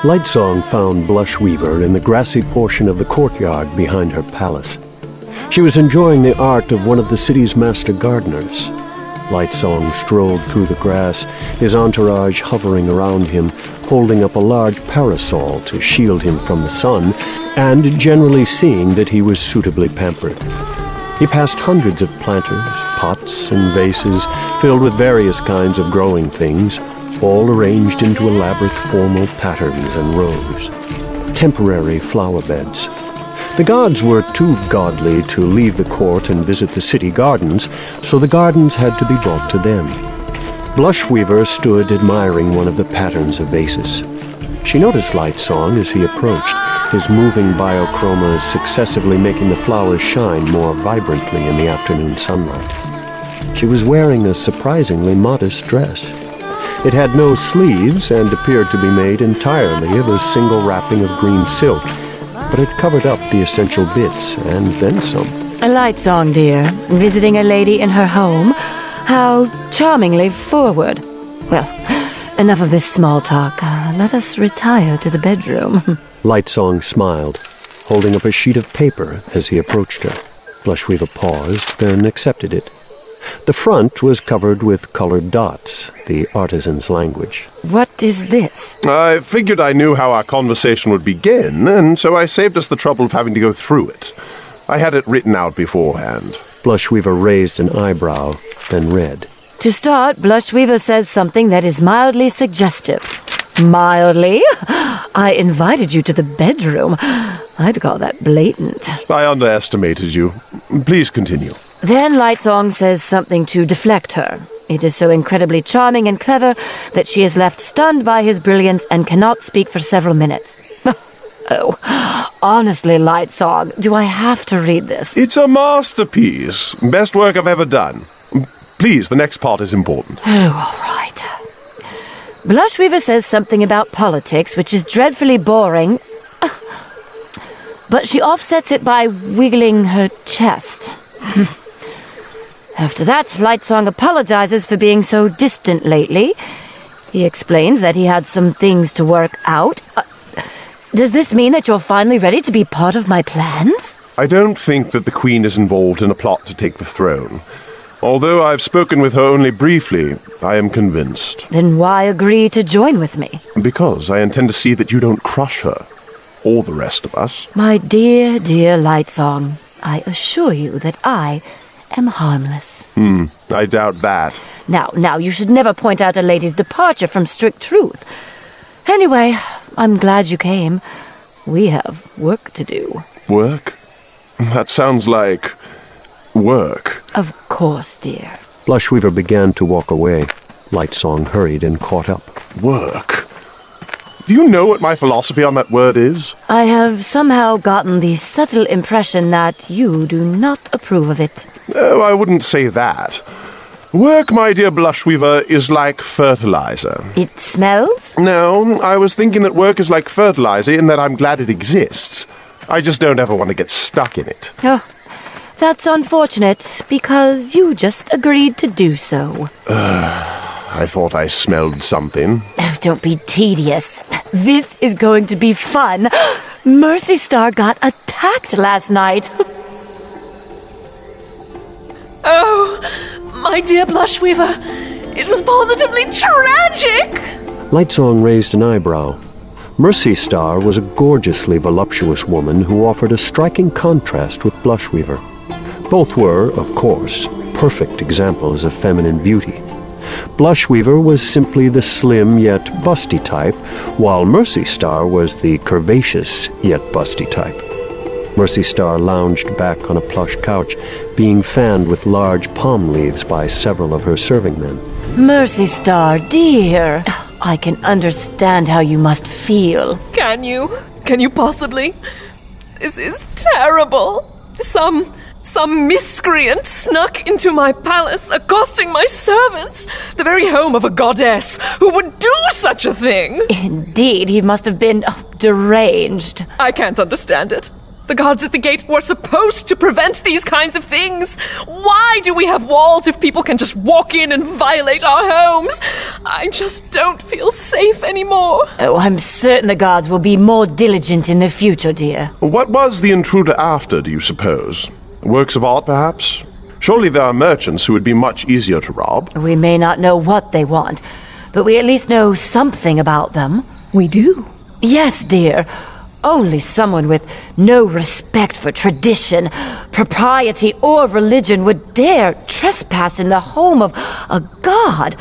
Lightsong found Blushweaver in the grassy portion of the courtyard behind her palace. She was enjoying the art of one of the city's master gardeners. Lightsong strolled through the grass, his entourage hovering around him, holding up a large parasol to shield him from the sun, and generally seeing that he was suitably pampered. He passed hundreds of planters, pots, and vases filled with various kinds of growing things, all arranged into elaborate formal patterns and rows. Temporary flower beds. The gods were too godly to leave the court and visit the city gardens, so the gardens had to be brought to them. Blushweaver stood admiring one of the patterns of vases. She noticed Lightsong as he approached, his moving biochromas successively making the flowers shine more vibrantly in the afternoon sunlight. She was wearing a surprisingly modest dress. It had no sleeves and appeared to be made entirely of a single wrapping of green silk, but it covered up the essential bits and then some. A Lightsong, dear, visiting a lady in her home. How charmingly forward. Well, enough of this small talk. Let us retire to the bedroom. Lightsong smiled, holding up a sheet of paper as he approached her. Blushweaver paused, then accepted it. The front was covered with colored dots, the artisan's language. What is this? I figured I knew how our conversation would begin, and so I saved us the trouble of having to go through it. I had it written out beforehand. Blushweaver raised an eyebrow, then read. To start, Blushweaver says something that is mildly suggestive. Mildly? I invited you to the bedroom. I'd call that blatant. I underestimated you. Please continue. Then Lightsong says something to deflect her. It is so incredibly charming and clever that she is left stunned by his brilliance and cannot speak for several minutes. Oh, honestly, Lightsong, do I have to read this? It's a masterpiece. Best work I've ever done. Please, the next part is important. Oh, all right. Blushweaver says something about politics, which is dreadfully boring. But she offsets it by wiggling her chest. After that, Lightsong apologizes for being so distant lately. He explains that he had some things to work out. Does this mean that you're finally ready to be part of my plans? I don't think that the Queen is involved in a plot to take the throne. Although I've spoken with her only briefly, I am convinced. Then why agree to join with me? Because I intend to see that you don't crush her, or the rest of us. My dear, dear Lightsong, I assure you that I am harmless. I doubt that. Now, you should never point out a lady's departure from strict truth. Anyway, I'm glad you came. We have work to do. Work? That sounds like work. Of course, dear. Blushweaver began to walk away. Lightsong hurried and caught up. Work? Do you know what my philosophy on that word is? I have somehow gotten the subtle impression that you do not approve of it. Oh, I wouldn't say that. Work, my dear Blushweaver, is like fertilizer. It smells? No, I was thinking that work is like fertilizer in that I'm glad it exists. I just don't ever want to get stuck in it. Oh, that's unfortunate, because you just agreed to do so. I thought I smelled something. Oh, don't be tedious. This is going to be fun. Mercy Star got attacked last night. Oh, my dear Blushweaver, it was positively tragic! Lightsong raised an eyebrow. Mercy Star was a gorgeously voluptuous woman who offered a striking contrast with Blushweaver. Both were, of course, perfect examples of feminine beauty. Blushweaver was simply the slim yet busty type, while Mercy Star was the curvaceous yet busty type. Mercy Star lounged back on a plush couch, being fanned with large palm leaves by several of her serving men. Mercy Star, dear. I can understand how you must feel. Can you? Can you possibly? This is terrible. Some miscreant snuck into my palace, accosting my servants, the very home of a goddess. Who would do such a thing? Indeed, he must have been deranged. I can't understand it. The guards at the gate were supposed to prevent these kinds of things. Why do we have walls if people can just walk in and violate our homes? I just don't feel safe anymore. Oh, I'm certain the guards will be more diligent in the future, dear. What was the intruder after, do you suppose? Works of art, perhaps? Surely there are merchants who would be much easier to rob. We may not know what they want, but we at least know something about them. We do. Yes, dear. Only someone with no respect for tradition, propriety, or religion would dare trespass in the home of a god.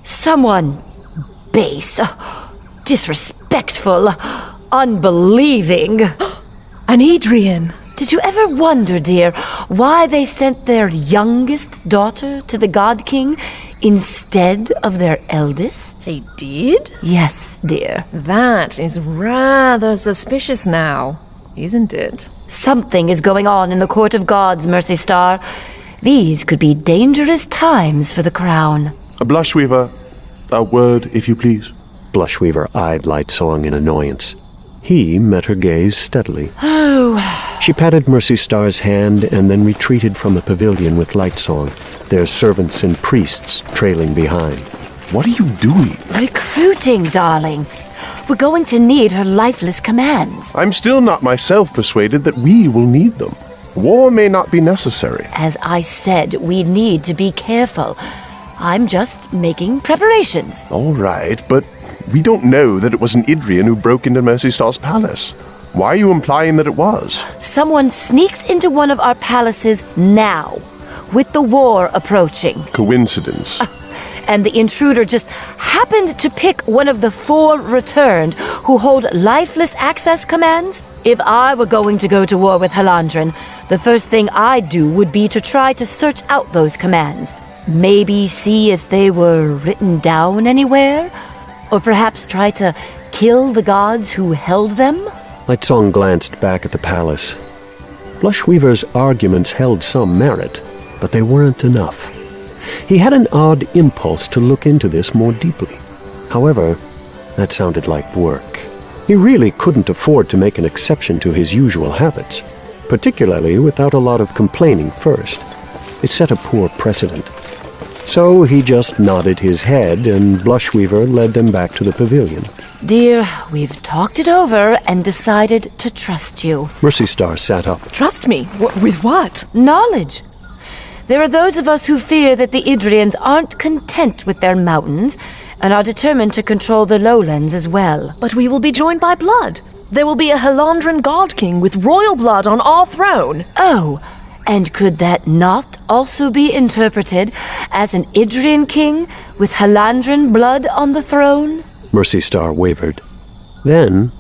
Someone base, disrespectful, unbelieving. An Adrian. Did you ever wonder, dear, why they sent their youngest daughter to the God King instead of their eldest? They did? Yes, dear. That is rather suspicious now, isn't it? Something is going on in the Court of Gods, Mercy Star. These could be dangerous times for the crown. Blushweaver, a word, if you please. Blushweaver eyed Lightsong in annoyance. He met her gaze steadily. She patted Mercy Star's hand and then retreated from the pavilion with Lightsong, their servants and priests trailing behind. What are you doing? Recruiting, darling. We're going to need her lifeless commands. I'm still not myself persuaded that we will need them. War may not be necessary. As I said, we need to be careful. I'm just making preparations. All right, but we don't know that it was an Idrian who broke into Mercy Star's palace. Why are you implying that it was? Someone sneaks into one of our palaces now, with the war approaching. Coincidence. And the intruder just happened to pick one of the 4 returned who hold lifeless access commands? If I were going to go to war with Halandren, the first thing I'd do would be to try to search out those commands. Maybe see if they were written down anywhere? Or perhaps try to kill the gods who held them? Lightsong glanced back at the palace. Blushweaver's arguments held some merit, but they weren't enough. He had an odd impulse to look into this more deeply. However, that sounded like work. He really couldn't afford to make an exception to his usual habits, particularly without a lot of complaining first. It set a poor precedent. So he just nodded his head, and Blushweaver led them back to the pavilion. Dear, we've talked it over and decided to trust you. Mercy Star sat up. Trust me. With what? Knowledge. There are those of us who fear that the Idrians aren't content with their mountains and are determined to control the lowlands as well. But we will be joined by blood. There will be a Halandran God King with royal blood on our throne. Oh, and could that not also be interpreted as an Idrian king with Halandran blood on the throne? Mercy Star wavered. Then,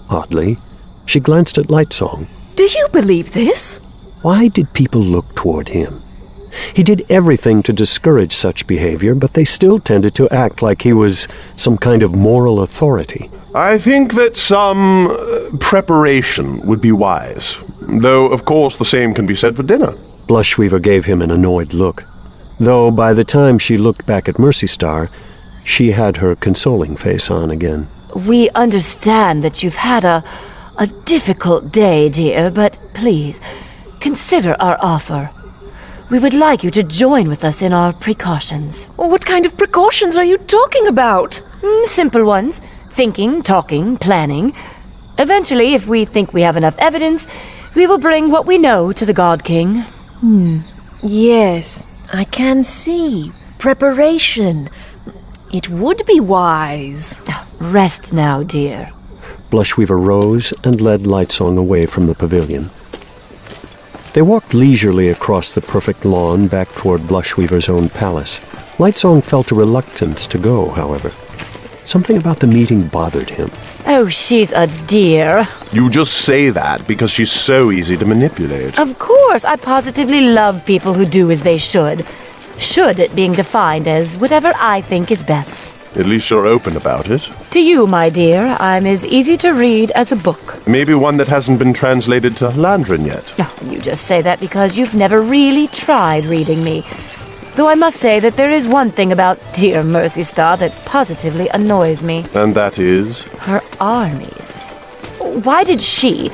oddly, she glanced at Lightsong. Do you believe this? Why did people look toward him? He did everything to discourage such behavior, but they still tended to act like he was some kind of moral authority. I think that some preparation would be wise. Though, of course, the same can be said for dinner. Blushweaver gave him an annoyed look, though by the time she looked back at Mercy Star, she had her consoling face on again. We understand that you've had a difficult day, dear, but please, consider our offer. We would like you to join with us in our precautions. What kind of precautions are you talking about? Simple ones. Thinking, talking, planning. Eventually, if we think we have enough evidence, we will bring what we know to the God King. Yes, I can see. Preparation. It would be wise. Rest now, dear. Blushweaver rose and led Lightsong away from the pavilion. They walked leisurely across the perfect lawn back toward Blushweaver's own palace. Lightsong felt a reluctance to go, however. Something about the meeting bothered him. Oh, she's a dear. You just say that because she's so easy to manipulate. Of course, I positively love people who do as they should. Should it being defined as whatever I think is best. At least you're open about it. To you, my dear, I'm as easy to read as a book. Maybe one that hasn't been translated to Halandran yet. Oh, you just say that because you've never really tried reading me. Though I must say that there is one thing about dear Mercy Star that positively annoys me. And that is? Her armies. Why did she,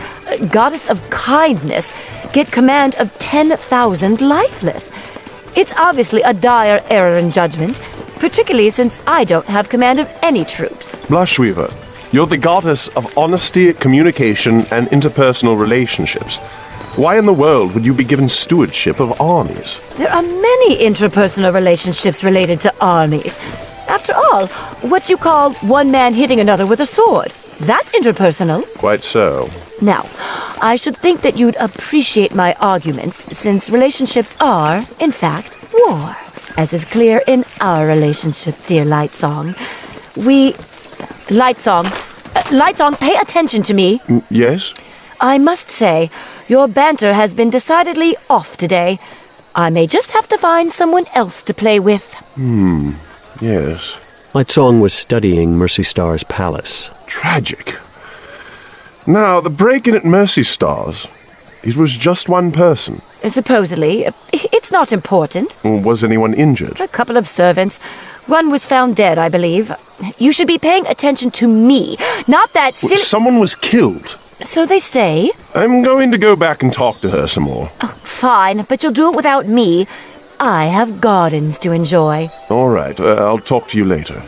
goddess of kindness, get command of 10,000 lifeless? It's obviously a dire error in judgment, particularly since I don't have command of any troops. Blushweaver, you're the goddess of honesty, communication, and interpersonal relationships. Why in the world would you be given stewardship of armies? There are many interpersonal relationships related to armies. After all, what you call one man hitting another with a sword, that's interpersonal. Quite so. Now, I should think that you'd appreciate my arguments, since relationships are, in fact, war. As is clear in our relationship, dear Lightsong. Lightsong, pay attention to me. Yes? I must say, your banter has been decidedly off today. I may just have to find someone else to play with. Yes. Lightsong was studying Mercy Star's palace. Tragic. Now, the break-in at Mercy Star's, it was just one person. Supposedly. It's not important. Was anyone injured? A couple of servants. One was found dead, I believe. You should be paying attention to me, not that silly... Someone was killed. So they say. I'm going to go back and talk to her some more. Fine, but you'll do it without me. I have gardens to enjoy. All right, I'll talk to you later.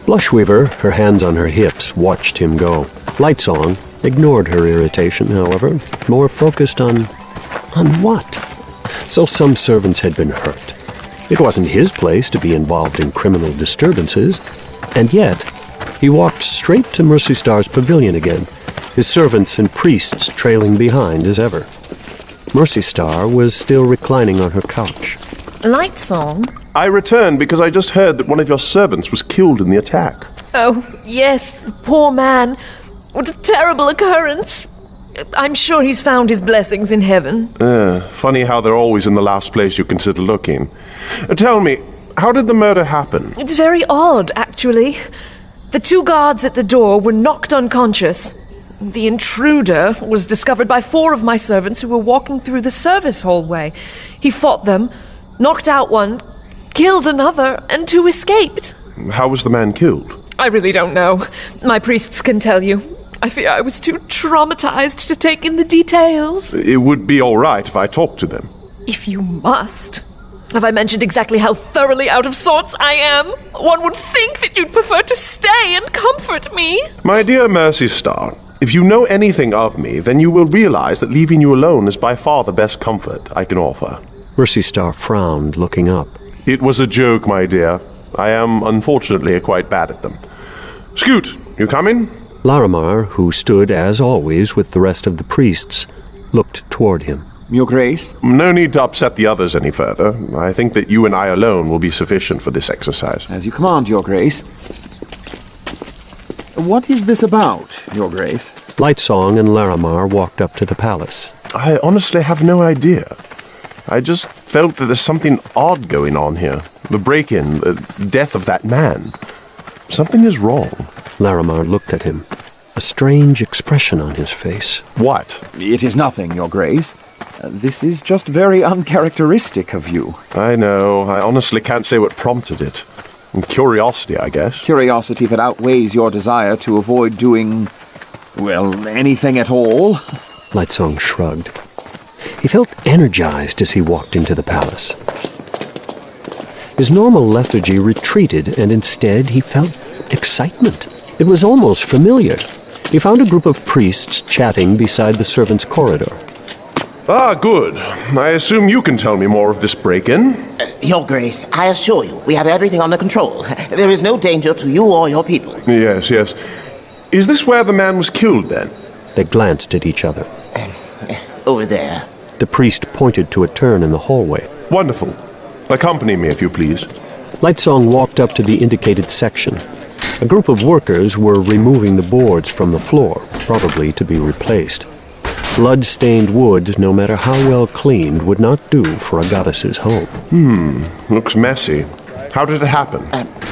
Blushweaver, her hands on her hips, watched him go. Lightsong ignored her irritation, however, more focused on what? So some servants had been hurt. It wasn't his place to be involved in criminal disturbances, and yet he walked straight to Mercy Star's pavilion again, his servants and priests trailing behind as ever. Mercy Star was still reclining on her couch. Lightsong? I returned because I just heard that one of your servants was killed in the attack. Oh, yes, poor man. What a terrible occurrence. I'm sure he's found his blessings in heaven. Funny how they're always in the last place you consider looking. Tell me, how did the murder happen? It's very odd, actually. The two guards at the door were knocked unconscious. The intruder was discovered by 4 of my servants who were walking through the service hallway. He fought them, knocked out one, killed another, and 2 escaped. How was the man killed? I really don't know. My priests can tell you. I fear I was too traumatized to take in the details. It would be all right if I talked to them. If you must. Have I mentioned exactly how thoroughly out of sorts I am? One would think that you'd prefer to stay and comfort me. My dear Mercy Star, if you know anything of me, then you will realize that leaving you alone is by far the best comfort I can offer. Mercy Star frowned, looking up. It was a joke, my dear. I am, unfortunately, quite bad at them. Scoot, you coming? Larimar, who stood, as always, with the rest of the priests, looked toward him. Your Grace? No need to upset the others any further. I think that you and I alone will be sufficient for this exercise. As you command, Your Grace. What is this about, Your Grace? Lightsong and Larimar walked up to the palace. I honestly have no idea. I just felt that there's something odd going on here. The break-in, the death of that man. Something is wrong. Larimar looked at him, a strange expression on his face. What? It is nothing, Your Grace. This is just very uncharacteristic of you. I know. I honestly can't say what prompted it. Curiosity, I guess. Curiosity that outweighs your desire to avoid doing, well, anything at all. Lightsong shrugged. He felt energized as he walked into the palace. His normal lethargy retreated, and instead he felt excitement. It was almost familiar. He found a group of priests chatting beside the servants' corridor. Ah, good. I assume you can tell me more of this break-in. Your Grace, I assure you, we have everything under control. There is no danger to you or your people. Yes, yes. Is this where the man was killed, then? They glanced at each other. Over there. The priest pointed to a turn in the hallway. Wonderful. Accompany me, if you please. Lightsong walked up to the indicated section. A group of workers were removing the boards from the floor, probably to be replaced. Blood-stained wood, no matter how well cleaned, would not do for a goddess's home. Looks messy. How did it happen?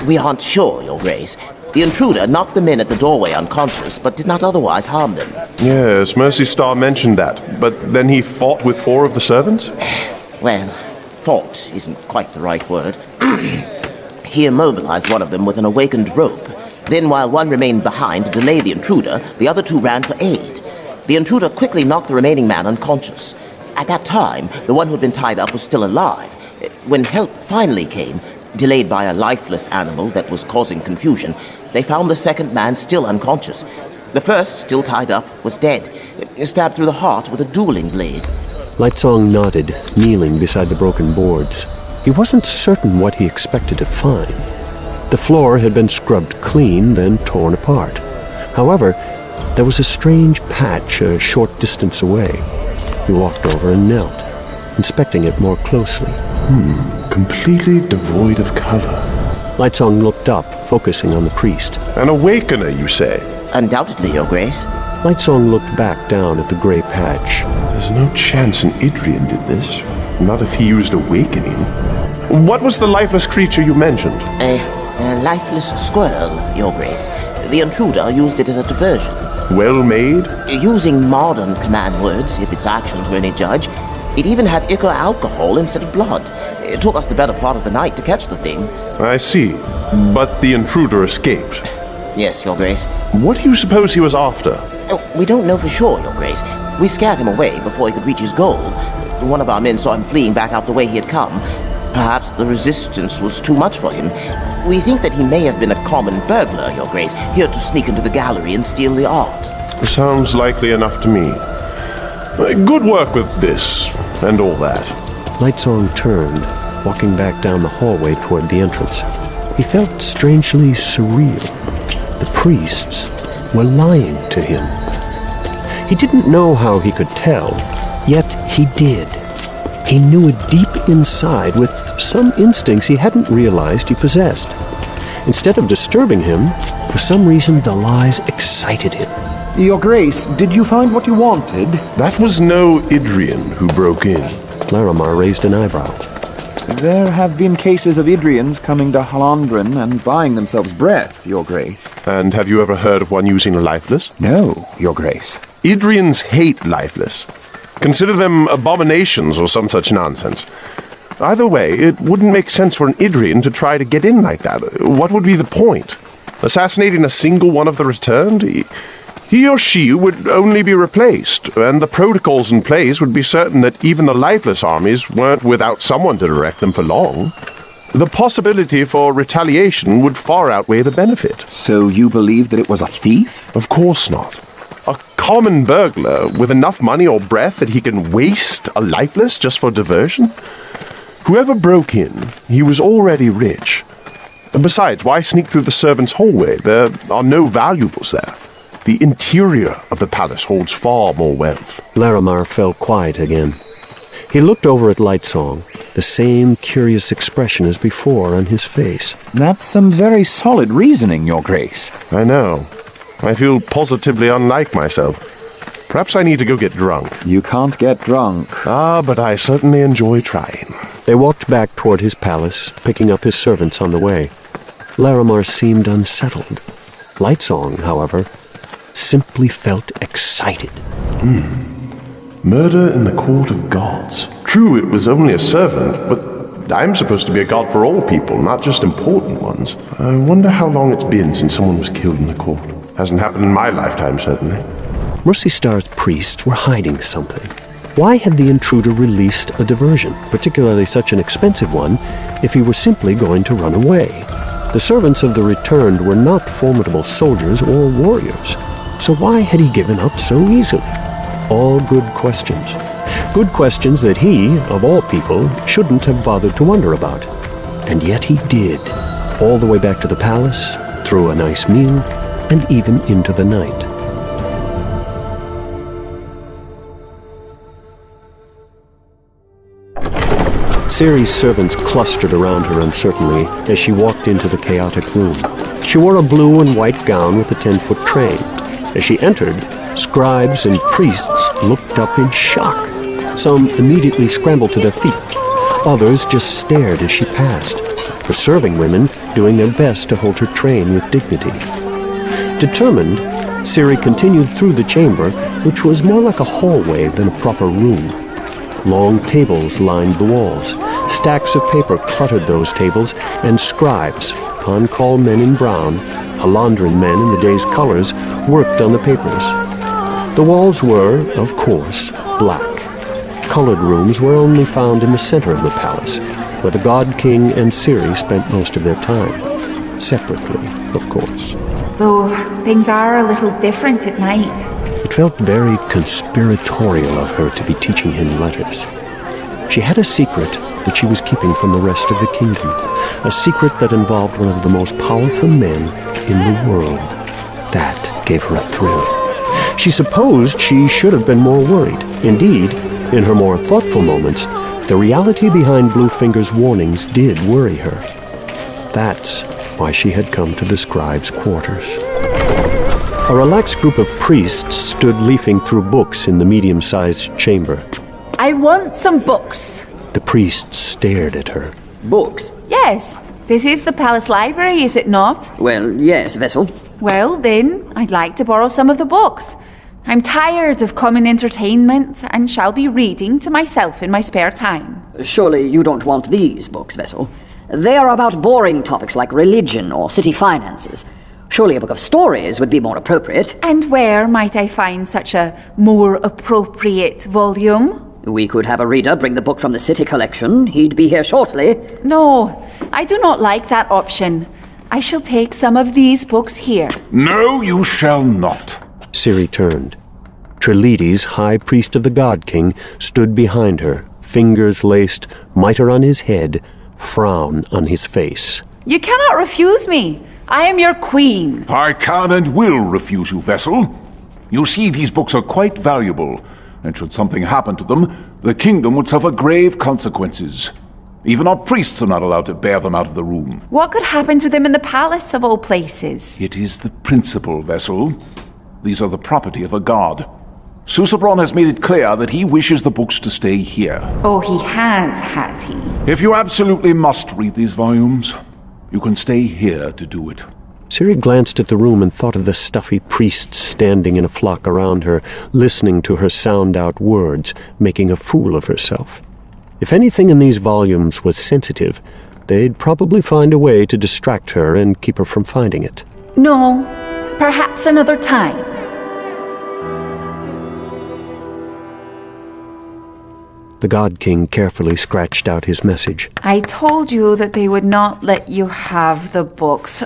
We aren't sure, Your Grace. The intruder knocked the men at the doorway unconscious, but did not otherwise harm them. Yes, Mercy Star mentioned that. But then he fought with 4 of the servants? Well, fought isn't quite the right word. He immobilized one of them with an awakened rope. Then, while one remained behind to delay the intruder, the other 2 ran for aid. The intruder quickly knocked the remaining man unconscious. At that time, the one who'd been tied up was still alive. When help finally came, delayed by a lifeless animal that was causing confusion, they found the second man still unconscious. The first, still tied up, was dead, stabbed through the heart with a dueling blade. Lightsong nodded, kneeling beside the broken boards. He wasn't certain what he expected to find. The floor had been scrubbed clean, then torn apart. However, there was a strange patch a short distance away. He walked over and knelt, inspecting it more closely. Completely devoid of color. Lightsong looked up, focusing on the priest. An awakener, you say? Undoubtedly, Your Grace. Lightsong looked back down at the gray patch. There's no chance an Idrian did this. Not if he used awakening. What was the lifeless creature you mentioned? A lifeless squirrel, Your Grace. The intruder used it as a diversion. Well made? Using modern command words, if its actions were any judge, it even had ichor alcohol instead of blood. It took us the better part of the night to catch the thing. I see. But the intruder escaped. Yes, Your Grace. What do you suppose he was after? We don't know for sure, Your Grace. We scared him away before he could reach his goal. One of our men saw him fleeing back out the way he had come. Perhaps the resistance was too much for him. We think that he may have been a common burglar, Your Grace, here to sneak into the gallery and steal the art. Sounds likely enough to me. Good work with this, and all that. Lightsong turned, walking back down the hallway toward the entrance. He felt strangely surreal. The priests were lying to him. He didn't know how he could tell, yet he did. He knew it deep inside with some instincts he hadn't realized he possessed. Instead of disturbing him, for some reason the lies excited him. Your Grace, did you find what you wanted? That was no Idrian who broke in. Larimar raised an eyebrow. There have been cases of Idrians coming to Halandren and buying themselves breath, Your Grace. And have you ever heard of one using a lifeless? No, Your Grace. Idrians hate lifeless. Consider them abominations or some such nonsense. Either way, it wouldn't make sense for an Idrian to try to get in like that. What would be the point? Assassinating a single one of the returned? He or she would only be replaced, and the protocols in place would be certain that even the lifeless armies weren't without someone to direct them for long. The possibility for retaliation would far outweigh the benefit. So you believe that it was a thief? Of course not. A common burglar with enough money or breath that he can waste a lifeless just for diversion? Whoever broke in, he was already rich. And besides, why sneak through the servants' hallway? There are no valuables there. The interior of the palace holds far more wealth. Larimar fell quiet again. He looked over at Lightsong, the same curious expression as before on his face. That's some very solid reasoning, Your Grace. I know. I feel positively unlike myself. Perhaps I need to go get drunk. You can't get drunk. Ah, but I certainly enjoy trying. They walked back toward his palace, picking up his servants on the way. Larimar seemed unsettled. Lightsong, however, simply felt excited. Murder in the court of gods. True, it was only a servant, but I'm supposed to be a god for all people, not just important ones. I wonder how long it's been since someone was killed in the court. Hasn't happened in my lifetime, certainly. Mercy Star's priests were hiding something. Why had the intruder released a diversion, particularly such an expensive one, if he were simply going to run away? The servants of the returned were not formidable soldiers or warriors. So why had he given up so easily? All good questions. Good questions that he, of all people, shouldn't have bothered to wonder about. And yet he did. All the way back to the palace, through a nice meal, and even into the night. Ciri's servants clustered around her uncertainly as she walked into the chaotic room. She wore a blue and white gown with a 10-foot train. As she entered, scribes and priests looked up in shock. Some immediately scrambled to their feet. Others just stared as she passed, her serving women doing their best to hold her train with dignity. Determined, Ciri continued through the chamber, which was more like a hallway than a proper room. Long tables lined the walls. Stacks of paper cluttered those tables, and scribes, on-call men in brown, Halandren men in the day's colors, worked on the papers. The walls were, of course, black. Colored rooms were only found in the center of the palace, where the God King and Ciri spent most of their time. Separately, of course. Though things are a little different at night. It felt very conspiratorial of her to be teaching him letters. She had a secret that she was keeping from the rest of the kingdom, a secret that involved one of the most powerful men in the world. That gave her a thrill. She supposed she should have been more worried. Indeed, in her more thoughtful moments, the reality behind Bluefinger's warnings did worry her. That's why she had come to the scribe's quarters. A relaxed group of priests stood leafing through books in the medium-sized chamber. I want some books. The priests stared at her. Books? Yes. This is the palace library, is it not? Well, yes, Vessel. Well, then, I'd like to borrow some of the books. I'm tired of common entertainment and shall be reading to myself in my spare time. Surely you don't want these books, Vessel. They are about boring topics like religion or city finances. Surely a book of stories would be more appropriate. And where might I find such a more appropriate volume? We could have a reader bring the book from the city collection. He'd be here shortly. No, I do not like that option. I shall take some of these books here. No, you shall not. Ciri turned. Treleades, High Priest of the God King, stood behind her, fingers laced, mitre on his head, frown on his face. You cannot refuse me. I am your queen. I can and will refuse you, Vessel. You see, these books are quite valuable, and should something happen to them, the kingdom would suffer grave consequences. Even our priests are not allowed to bear them out of the room. What could happen to them in the palace, of all places? It is the principle, Vessel. These are the property of a god. Susebron has made it clear that he wishes the books to stay here. Oh, he has he? If you absolutely must read these volumes, you can stay here to do it. Ciri glanced at the room and thought of the stuffy priests standing in a flock around her, listening to her sound out words, making a fool of herself. If anything in these volumes was sensitive, they'd probably find a way to distract her and keep her from finding it. No, perhaps another time. The God King carefully scratched out his message. I told you that they would not let you have the books.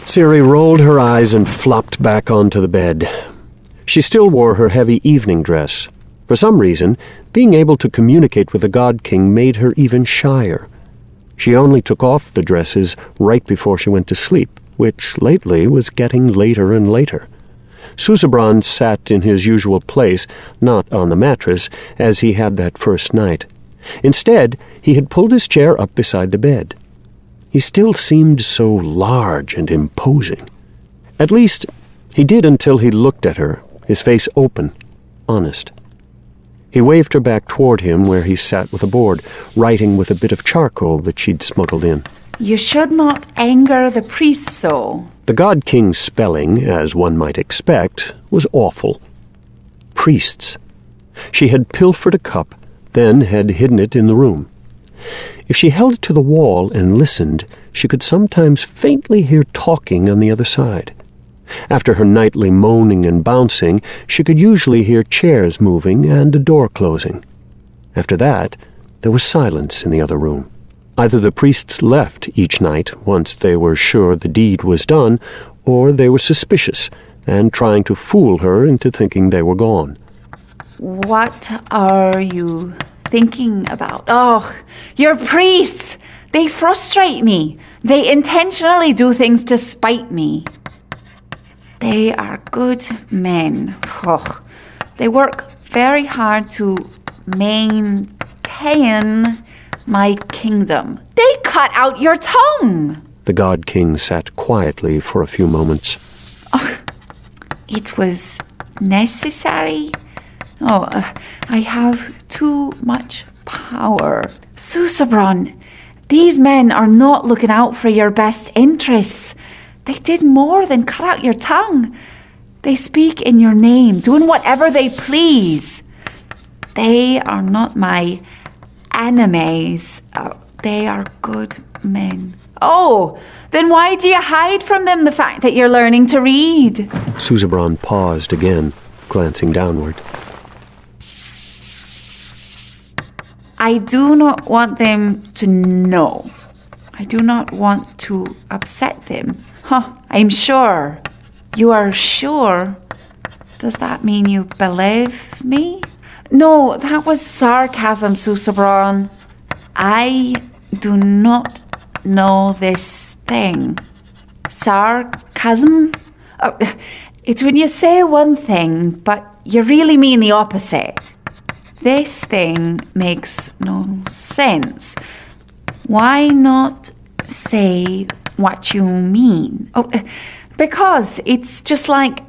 Ciri rolled her eyes and flopped back onto the bed. She still wore her heavy evening dress. For some reason, being able to communicate with the God King made her even shyer. She only took off the dresses right before she went to sleep, which lately was getting later and later. Susebron sat in his usual place, not on the mattress, as he had that first night. Instead, he had pulled his chair up beside the bed. He still seemed so large and imposing. At least, he did until he looked at her, his face open, honest. He waved her back toward him where he sat with a board, writing with a bit of charcoal that she'd smuggled in. You should not anger the priests so. The God King's spelling, as one might expect, was awful. Priests. She had pilfered a cup, then had hidden it in the room. If she held it to the wall and listened, she could sometimes faintly hear talking on the other side. After her nightly moaning and bouncing, she could usually hear chairs moving and a door closing. After that, there was silence in the other room. Either the priests left each night once they were sure the deed was done, or they were suspicious and trying to fool her into thinking they were gone. What are you thinking about? Oh, your priests! They frustrate me. They intentionally do things to spite me. They are good men. Oh, they work very hard to maintain my kingdom. They cut out your tongue. The God King sat quietly for a few moments. Oh, it was necessary. I have too much power. Susebron, these men are not looking out for your best interests. They did more than cut out your tongue. They speak in your name, doing whatever they please. They are not my enemies. They are good men. Oh, then why do you hide from them the fact that you're learning to read? Susebron paused again. glancing downward. I do not want them to know. I do not want to upset them. I'm sure. You are sure? Does that mean you believe me? No, that was sarcasm, Susebron. I do not know this thing. Sarcasm? Oh, it's when you say one thing, but you really mean the opposite. This thing makes no sense. Why not say what you mean? Oh, because it's just like...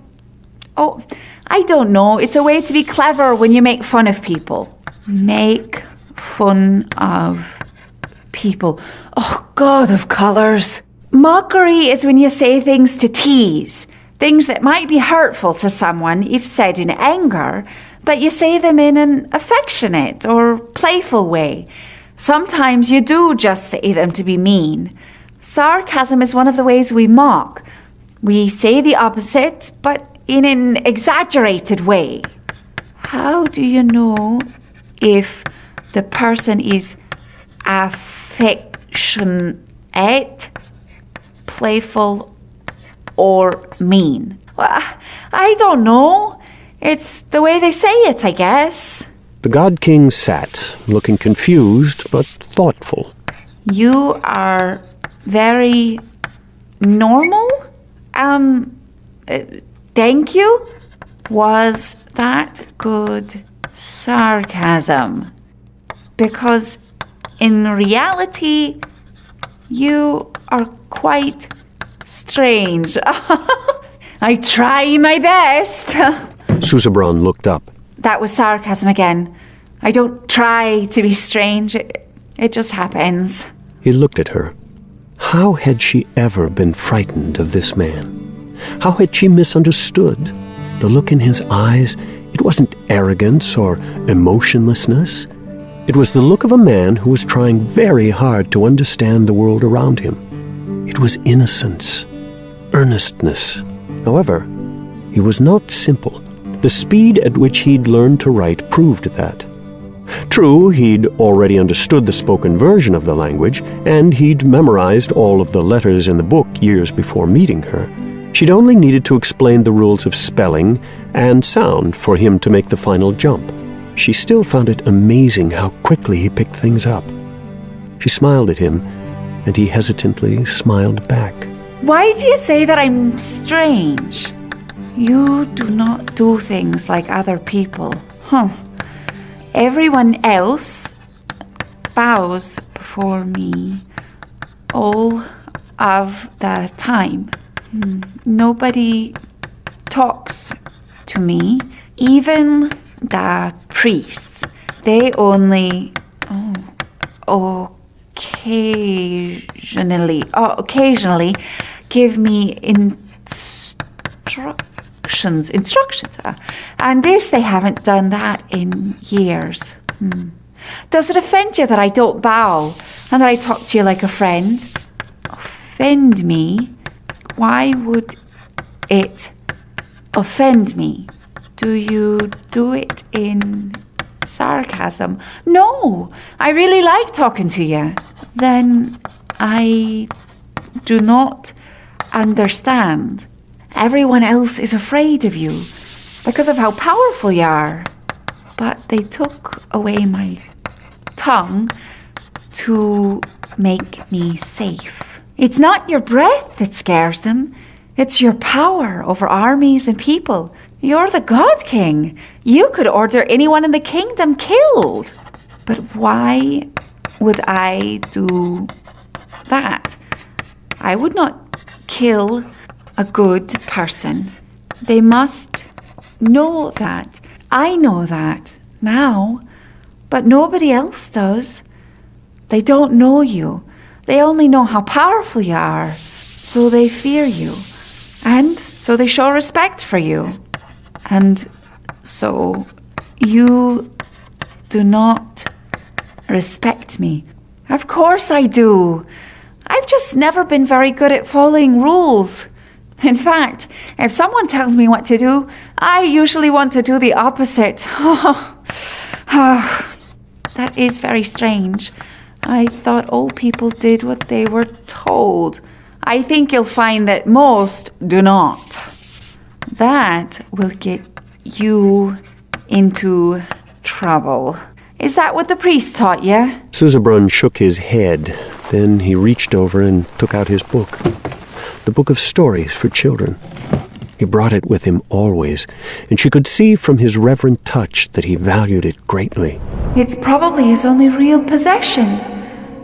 Oh, I don't know. It's a way to be clever when you make fun of people. Make fun of people. Oh, God of colours. Mockery is when you say things to tease. Things that might be hurtful to someone if said in anger, but you say them in an affectionate or playful way. Sometimes you do just say them to be mean. Sarcasm is one of the ways we mock. We say the opposite, but in an exaggerated way. How do you know if the person is affectionate, playful, or mean? Well, I don't know. It's the way they say it, I guess. The God King sat, looking confused but thoughtful. You are very normal? Thank you? Was that good sarcasm? Because in reality, you are quite strange. I try my best. Susebron looked up. That was sarcasm again. I don't try to be strange. It just happens. He looked at her. How had she ever been frightened of this man? How had she misunderstood? The look in his eyes, it wasn't arrogance or emotionlessness. It was the look of a man who was trying very hard to understand the world around him. It was innocence, earnestness. However, he was not simple. The speed at which he'd learned to write proved that. True, he'd already understood the spoken version of the language, and he'd memorized all of the letters in the book years before meeting her. She'd only needed to explain the rules of spelling and sound for him to make the final jump. She still found it amazing how quickly he picked things up. She smiled at him, and he hesitantly smiled back. Why do you say that I'm strange? You do not do things like other people. Everyone else bows before me all of the time. Nobody talks to me. Even the priests. They only occasionally give me instructions. And this, they haven't done that in years. Does it offend you that I don't bow and that I talk to you like a friend? Offend me? Why would it offend me? Do you do it in sarcasm? No, I really like talking to you. Then I do not understand. Everyone else is afraid of you because of how powerful you are. But they took away my tongue to make me safe. It's not your breath that scares them. It's your power over armies and people. You're the God King. You could order anyone in the kingdom killed. But why would I do that? I would not kill a good person. They must know that. I know that now, but nobody else does. They don't know you. They only know how powerful you are, so they fear you. And so they show respect for you. And so you do not respect me. Of course I do. I've just never been very good at following rules. In fact, if someone tells me what to do, I usually want to do the opposite. That is very strange. I thought all people did what they were told. I think you'll find that most do not. That will get you into trouble. Is that what the priest taught you? Susebron shook his head. Then he reached over and took out his book. The book of stories for children. He brought it with him always, and she could see from his reverent touch that he valued it greatly. It's probably his only real possession.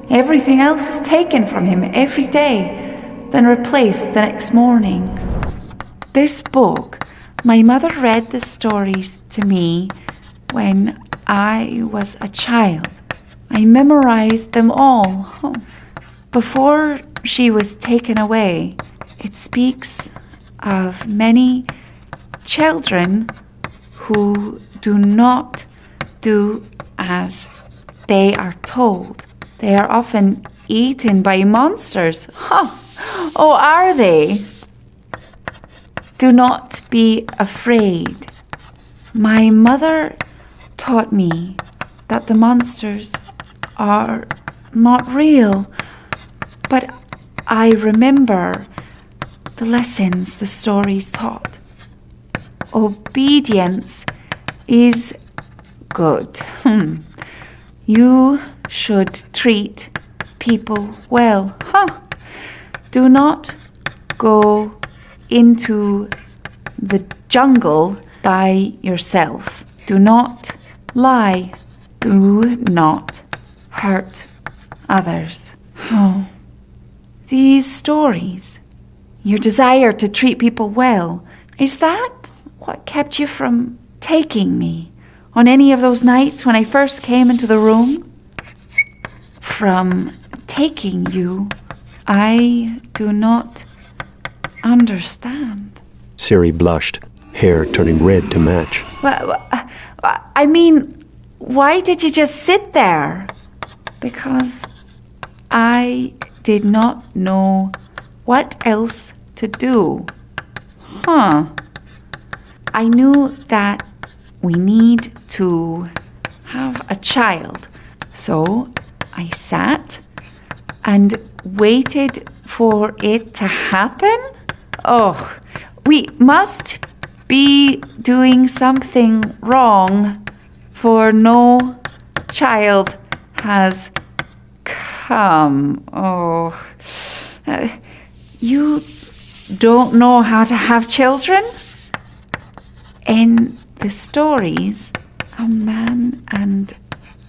Everything else is taken from him every day, then replaced the next morning. This book, my mother read the stories to me when I was a child. I memorized them all. Before she was taken away, it speaks of many children who do not do as they are told. They are often eaten by monsters. Oh, are they? Do not be afraid. My mother taught me that the monsters are not real, but I remember the lessons the stories taught. Obedience is good. You should treat people well. Do not go into the jungle by yourself. Do not lie. Do not hurt others. These stories, your desire to treat people well, is that what kept you from taking me on any of those nights when I first came into the room? From taking you, I do not understand. Ciri blushed, hair turning red to match. I mean, why did you just sit there? Because I did not know what else to do. I knew that we need to have a child. So I sat and waited for it to happen. We must be doing something wrong, for no child has come. You don't know how to have children? In the stories, a man and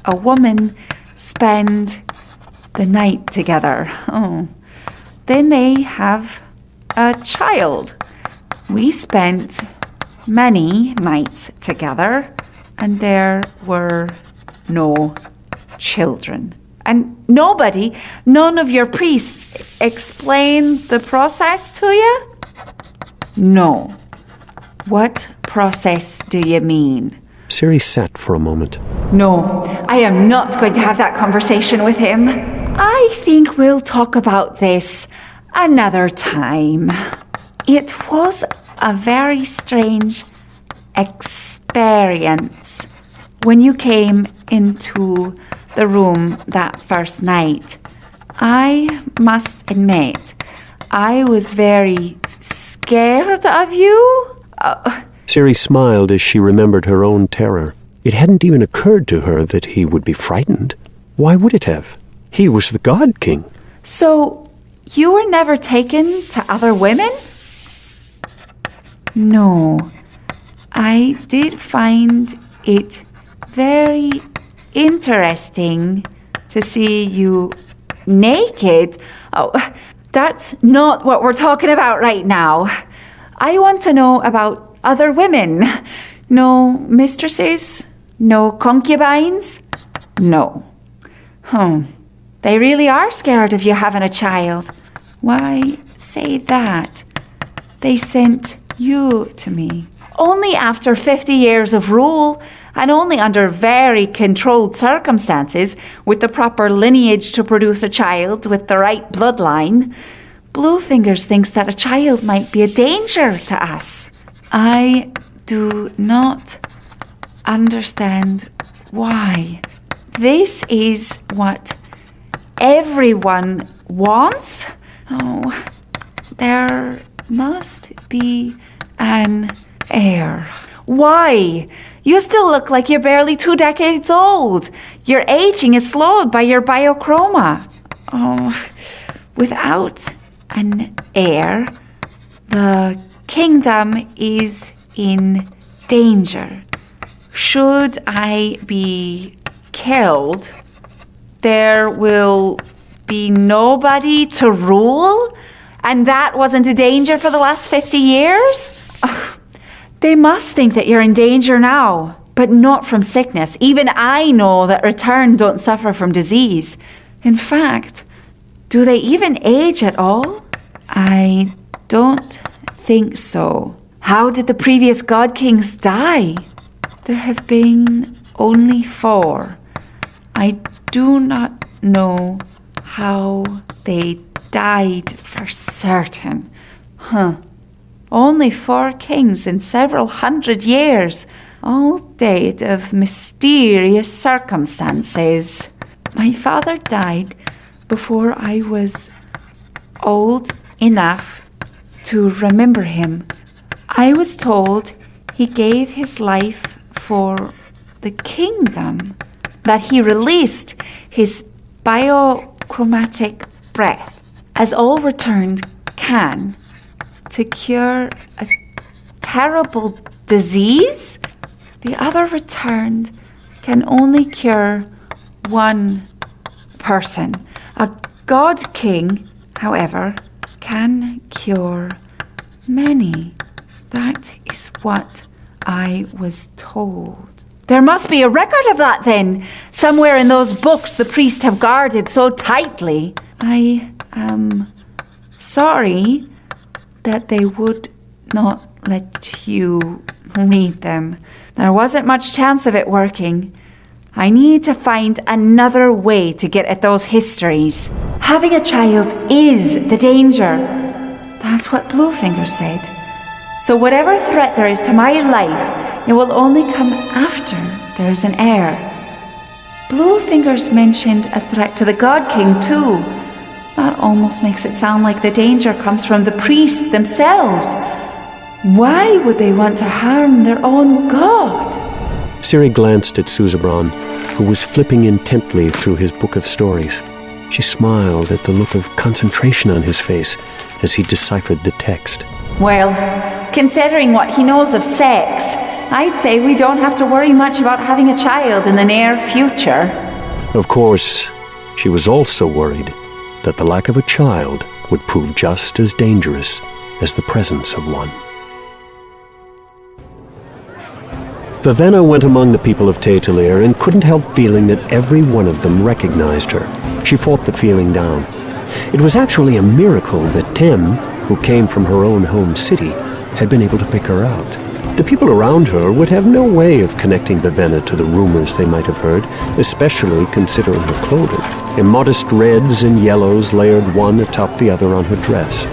a woman spend the night together. Then they have a child. We spent many nights together, and there were no children. And none of your priests explained the process to you? No. What process do you mean? Ciri sat for a moment. No, I am not going to have that conversation with him. I think we'll talk about this another time. It was a very strange experience when you came into the room that first night. I must admit, I was very scared of you. Ciri smiled as she remembered her own terror. It hadn't even occurred to her that he would be frightened. Why would it have? He was the God King. So, you were never taken to other women? No. I did find it very interesting to see you naked. That's not what we're talking about right now. I want to know about other women. No mistresses? No concubines? No. They really are scared of you having a child. Why say that? They sent you to me. Only after 50 years of rule, and only under very controlled circumstances, with the proper lineage to produce a child with the right bloodline. Bluefingers thinks that a child might be a danger to us. I do not understand why. This is what everyone wants? Oh, there must be an heir. Why? You still look like you're barely 2 decades old. Your aging is slowed by your biochroma. Oh, without an heir, the kingdom is in danger. Should I be killed, there will be nobody to rule? And that wasn't a danger for the last 50 years? Ugh. They must think that you're in danger now, but not from sickness. Even I know that Return don't suffer from disease. In fact, do they even age at all? I don't think so. How did the previous God Kings die? There have been only 4. I do not know how they died for certain. Only 4 kings in several hundred years, all died of mysterious circumstances. My father died before I was old enough to remember him. I was told he gave his life for the kingdom, that he released his biochromatic breath, as all returned can, to cure a terrible disease. The other returned can only cure one person. A God King, however, can cure many. That is what I was told. There must be a record of that then, somewhere in those books the priests have guarded so tightly. I am sorry that they would not let you read them. There wasn't much chance of it working. I need to find another way to get at those histories. Having a child is the danger. That's what Bluefinger said. So whatever threat there is to my life, it will only come after there is an heir. Bluefingers mentioned a threat to the God King too. That almost makes it sound like the danger comes from the priests themselves. Why would they want to harm their own god? Ciri glanced at Susebron, who was flipping intently through his book of stories. She smiled at the look of concentration on his face as he deciphered the text. Well, considering what he knows of sex, I'd say we don't have to worry much about having a child in the near future. Of course, she was also worried that the lack of a child would prove just as dangerous as the presence of one. Vivenna went among the people of Taetalir and couldn't help feeling that every one of them recognized her. She fought the feeling down. It was actually a miracle that Tem, who came from her own home city, had been able to pick her out. The people around her would have no way of connecting Vivenna to the rumors they might have heard, especially considering her clothing. Immodest reds and yellows layered one atop the other on her dress.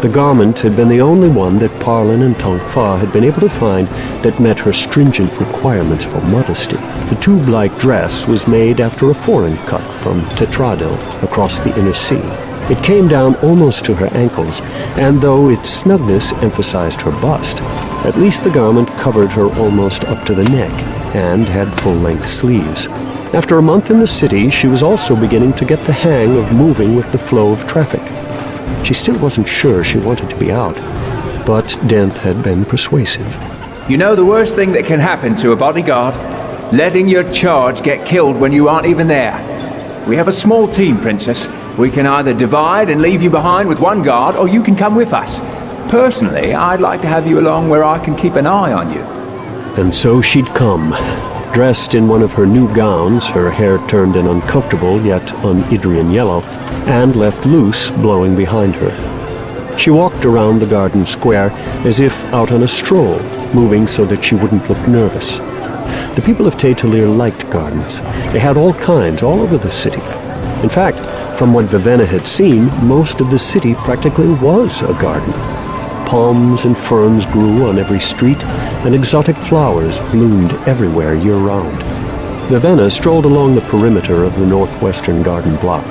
The garment had been the only one that Parlin and Tongfa had been able to find that met her stringent requirements for modesty. The tube-like dress was made after a foreign cut from Tetradil across the inner sea. It came down almost to her ankles, and though its snugness emphasized her bust, at least the garment covered her almost up to the neck and had full-length sleeves. After a month in the city, she was also beginning to get the hang of moving with the flow of traffic. She still wasn't sure she wanted to be out, but Denth had been persuasive. You know the worst thing that can happen to a bodyguard? Letting your charge get killed when you aren't even there. We have a small team, Princess. We can either divide and leave you behind with one guard, or you can come with us. Personally, I'd like to have you along where I can keep an eye on you. And so she'd come, dressed in one of her new gowns, her hair turned an uncomfortable yet un-Idrian yellow, and left loose, blowing behind her. She walked around the garden square as if out on a stroll, moving so that she wouldn't look nervous. The people of Taetalir liked gardens. They had all kinds all over the city. In fact, from what Vivenna had seen, most of the city practically was a garden. Palms and ferns grew on every street, and exotic flowers bloomed everywhere year-round. Vivenna strolled along the perimeter of the northwestern garden block.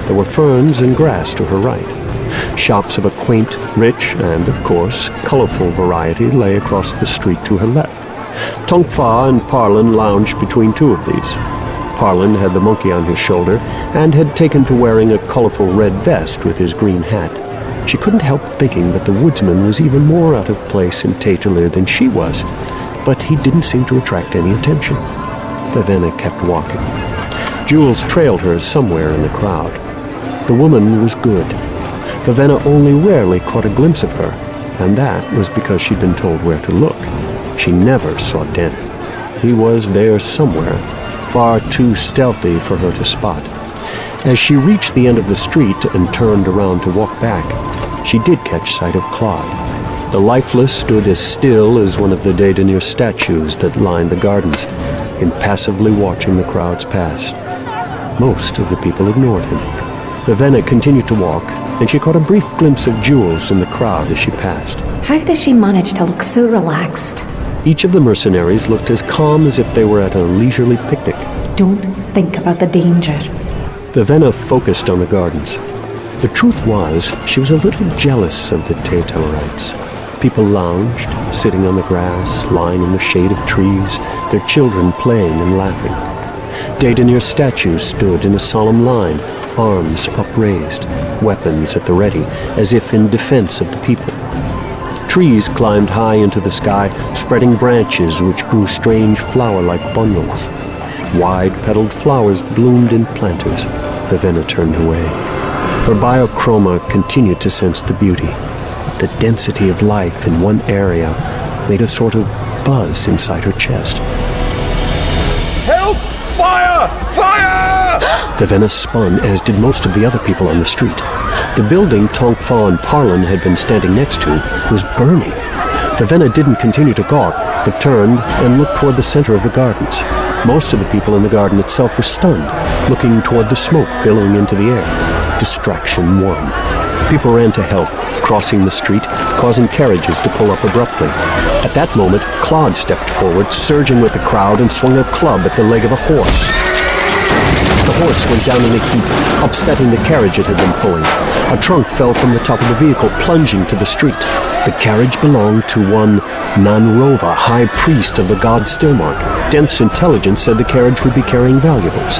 There were ferns and grass to her right. Shops of a quaint, rich, and, of course, colorful variety lay across the street to her left. Tong Fa and Parlin lounged between two of these. Parlin had the monkey on his shoulder and had taken to wearing a colorful red vest with his green hat. She couldn't help thinking that the woodsman was even more out of place in Taitalir than she was, but he didn't seem to attract any attention. Vivenna kept walking. Jules trailed her somewhere in the crowd. The woman was good. Vivenna only rarely caught a glimpse of her, and that was because she'd been told where to look. She never saw Denth. He was there somewhere, far too stealthy for her to spot. As she reached the end of the street and turned around to walk back, she did catch sight of Claude. The lifeless stood as still as one of the Dédainir statues that lined the gardens, impassively watching the crowds pass. Most of the people ignored him. Vivenna continued to walk, and she caught a brief glimpse of Jules in the crowd as she passed. How does she manage to look so relaxed? Each of the mercenaries looked as calm as if they were at a leisurely picnic. Don't think about the danger. Vivenna focused on the gardens. The truth was, she was a little jealous of the Taitarites. People lounged, sitting on the grass, lying in the shade of trees, their children playing and laughing. Dédainir statues stood in a solemn line, arms upraised, weapons at the ready, as if in defense of the people. Trees climbed high into the sky, spreading branches which grew strange flower-like bundles. Wide-petaled flowers bloomed in planters. Vivenna turned away. Her biochroma continued to sense the beauty. The density of life in one area made a sort of buzz inside her chest. Help! Fire! Fire! Vivenna spun, as did most of the other people on the street. The building Tong Fa and Parlin had been standing next to was burning. Vivenna didn't continue to gawk, but turned and looked toward the center of the gardens. Most of the people in the garden itself were stunned, looking toward the smoke billowing into the air. Distraction won. People ran to help, crossing the street, causing carriages to pull up abruptly. At that moment, Claude stepped forward, surging with the crowd, and swung a club at the leg of a horse. The horse went down in a heap, upsetting the carriage it had been pulling. A trunk fell from the top of the vehicle, plunging to the street. The carriage belonged to one Nanrova, high priest of the god Stillmark. Denth's intelligence said the carriage would be carrying valuables.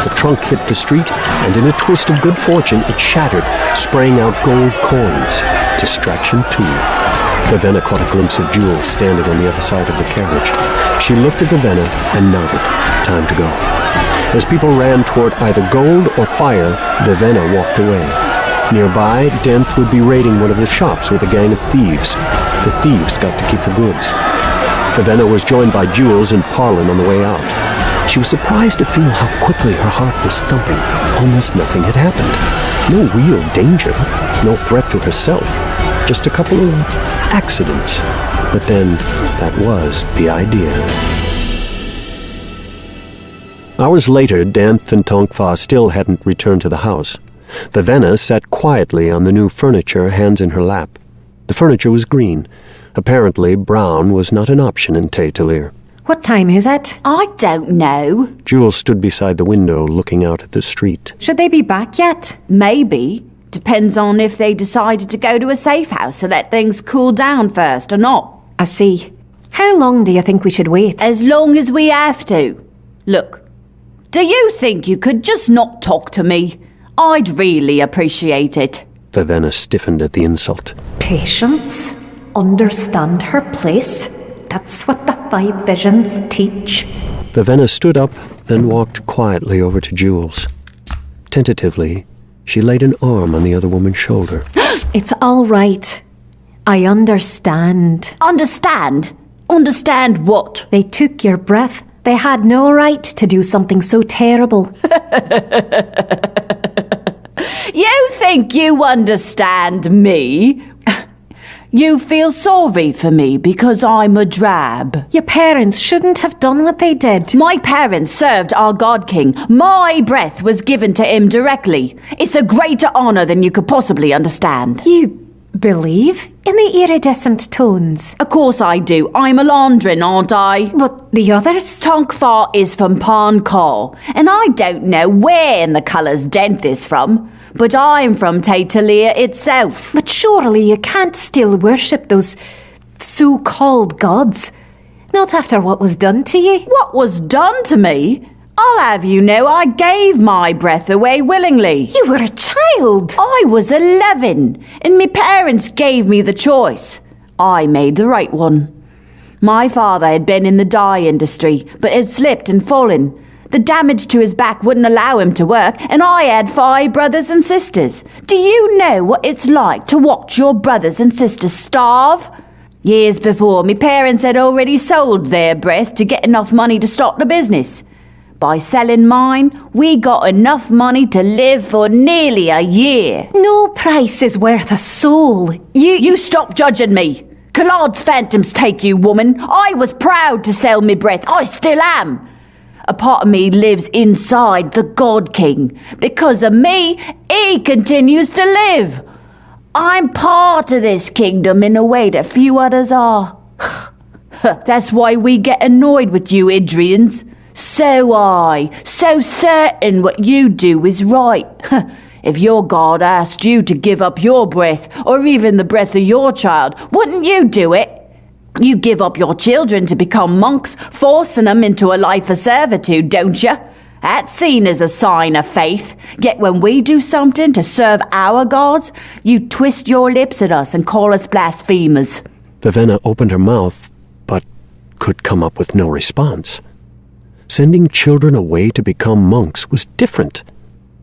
The trunk hit the street, and in a twist of good fortune, it shattered, spraying out gold coins. Distraction 2. Vivenna caught a glimpse of Jules standing on the other side of the carriage. She looked at Vivenna and nodded. Time to go. As people ran toward either gold or fire, Vivenna walked away. Nearby, Denth would be raiding one of the shops with a gang of thieves. The thieves got to keep the goods. Vivenna was joined by Jules and Parlin on the way out. She was surprised to feel how quickly her heart was thumping. Almost nothing had happened. No real danger, no threat to herself. Just a couple of accidents. But then, that was the idea. Hours later, Denth and Tong Fa still hadn't returned to the house. Vivenna sat quietly on the new furniture, hands in her lap. The furniture was green. Apparently, brown was not an option in Taitalir. What time is it? I don't know. Jules stood beside the window, looking out at the street. Should they be back yet? Maybe. Depends on if they decided to go to a safe house to let things cool down first or not. I see. How long do you think we should wait? As long as we have to. Look, do you think you could just not talk to me? I'd really appreciate it. Vivenna stiffened at the insult. Patience. Understand her place. That's what the 5 visions teach. Vivenna stood up, then walked quietly over to Jules. Tentatively, she laid an arm on the other woman's shoulder. It's all right. I understand. Understand? Understand what? They took your breath. They had no right to do something so terrible. You think you understand me? You feel sorry for me because I'm a drab. Your parents shouldn't have done what they did. My parents served our God King. My breath was given to him directly. It's a greater honor than you could possibly understand. You believe in the iridescent tones? Of course I do. I'm a Londrin, aren't I? But the others? Tonkfar is from Pankal, and I don't know where in the colours Denth is from, but I'm from Taitalia itself. But surely you can't still worship those so-called gods. Not after what was done to you. What was done to me? I'll have you know I gave my breath away willingly. You were a child. I was 11, and my parents gave me the choice. I made the right one. My father had been in the dye industry, but had slipped and fallen. The damage to his back wouldn't allow him to work, and I had 5 brothers and sisters. Do you know what it's like to watch your brothers and sisters starve? Years before, my parents had already sold their breath to get enough money to start the business. By selling mine, we got enough money to live for nearly a year. No price is worth a soul. You stop judging me. Collard's phantoms take you, woman. I was proud to sell me breath. I still am. A part of me lives inside the God King. Because of me, he continues to live. I'm part of this kingdom in a way that few others are. That's why we get annoyed with you, Idrians. So certain what you do is right. If your God asked you to give up your breath, or even the breath of your child, wouldn't you do it? You give up your children to become monks, forcing them into a life of servitude, don't you? That's seen as a sign of faith. Yet when we do something to serve our gods, you twist your lips at us and call us blasphemers. Vivenna opened her mouth, but could come up with no response. Sending children away to become monks was different,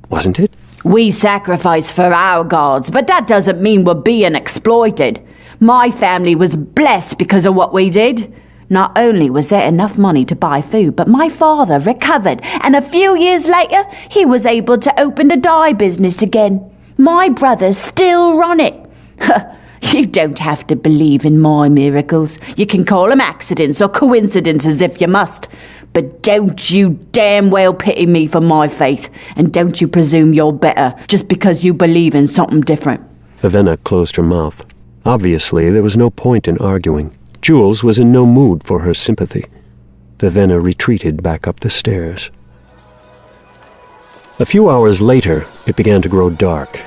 wasn't it? We sacrifice for our gods, but that doesn't mean we're being exploited. My family was blessed because of what we did. Not only was there enough money to buy food, but my father recovered, and a few years later, he was able to open the dye business again. My brothers still run it. You don't have to believe in my miracles. You can call them accidents or coincidences if you must. But don't you damn well pity me for my faith, and don't you presume you're better just because you believe in something different. Vivenna closed her mouth. Obviously, there was no point in arguing. Jules was in no mood for her sympathy. Vivenna retreated back up the stairs. A few hours later, it began to grow dark.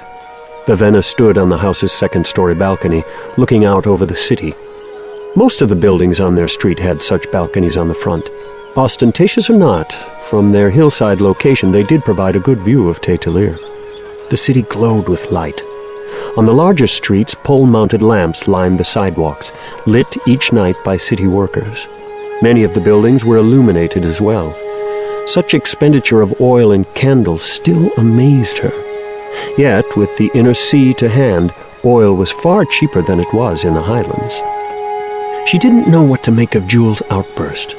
Vivenna stood on the house's second-story balcony, looking out over the city. Most of the buildings on their street had such balconies on the front. Ostentatious or not, from their hillside location they did provide a good view of Taitalir. The city glowed with light. On the larger streets, pole-mounted lamps lined the sidewalks, lit each night by city workers. Many of the buildings were illuminated as well. Such expenditure of oil and candles still amazed her. Yet, with the inner sea to hand, oil was far cheaper than it was in the highlands. She didn't know what to make of Jules' outburst.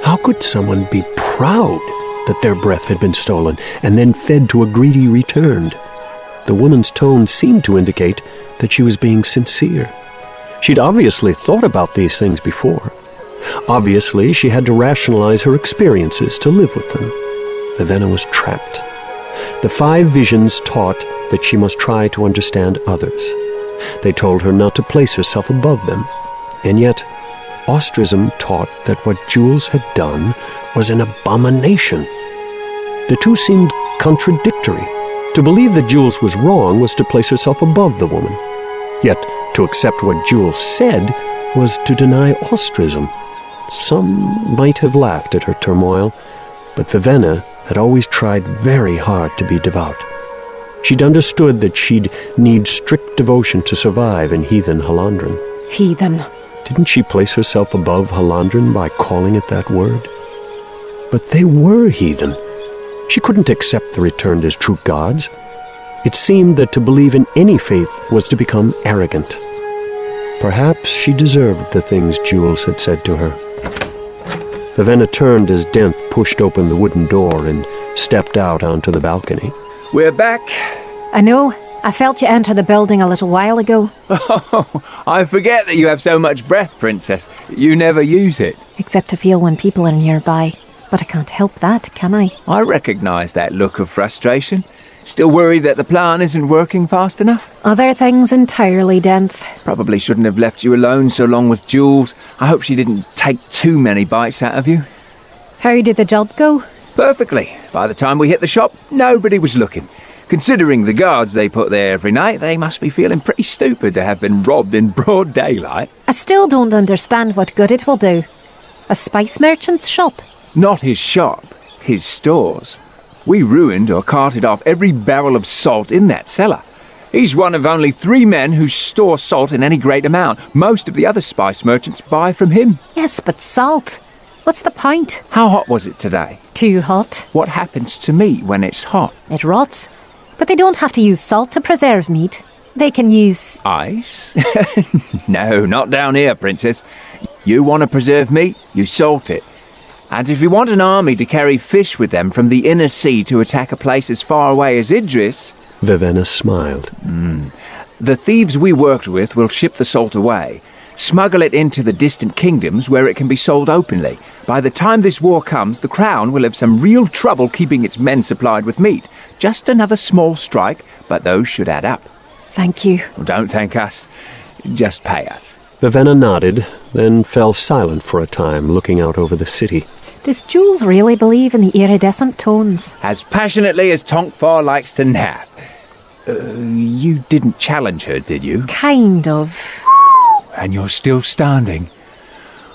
How could someone be proud that their breath had been stolen and then fed to a greedy returned? The woman's tone seemed to indicate that she was being sincere. She'd obviously thought about these things before. Obviously, she had to rationalize her experiences to live with them. Vivenna was trapped. The 5 visions taught that she must try to understand others. They told her not to place herself above them. And yet, Ostrism taught that what Jules had done was an abomination. The two seemed contradictory. To believe that Jules was wrong was to place herself above the woman. Yet, to accept what Jules said was to deny Ostrism. Some might have laughed at her turmoil, but Vivenna had always tried very hard to be devout. She'd understood that she'd need strict devotion to survive in heathen Halandren. Heathen. Didn't she place herself above Halandren by calling it that word? But they were heathen. She couldn't accept the returned as true gods. It seemed that to believe in any faith was to become arrogant. Perhaps she deserved the things Jules had said to her. Vivenna turned as Denth pushed open the wooden door and stepped out onto the balcony. We're back. I know. I felt you enter the building a little while ago. Oh, I forget that you have so much breath, Princess. You never use it. Except to feel when people are nearby. But I can't help that, can I? I recognise that look of frustration. Still worried that the plan isn't working fast enough? Other things entirely, Denth. Probably shouldn't have left you alone so long with Jules. I hope she didn't take too many bites out of you. How did the job go? Perfectly. By the time we hit the shop, nobody was looking. Considering the guards they put there every night, they must be feeling pretty stupid to have been robbed in broad daylight. I still don't understand what good it will do. A spice merchant's shop? Not his shop, his stores. We ruined or carted off every barrel of salt in that cellar. He's one of only 3 men who store salt in any great amount. Most of the other spice merchants buy from him. Yes, but salt. What's the point? How hot was it today? Too hot. What happens to meat when it's hot? It rots. But they don't have to use salt to preserve meat. They can use... Ice? No, not down here, Princess. You want to preserve meat, you salt it. And if you want an army to carry fish with them from the inner sea to attack a place as far away as Idris... Vivenna smiled. The thieves we worked with will ship the salt away, smuggle it into the distant kingdoms where it can be sold openly. By the time this war comes, the Crown will have some real trouble keeping its men supplied with meat. Just another small strike, but those should add up. Thank you. Well, don't thank us. Just pay us. Vivenna nodded, then fell silent for a time, looking out over the city. Does Jules really believe in the iridescent tones? As passionately as Tonkfar likes to nap. You didn't challenge her, did you? Kind of. And you're still standing.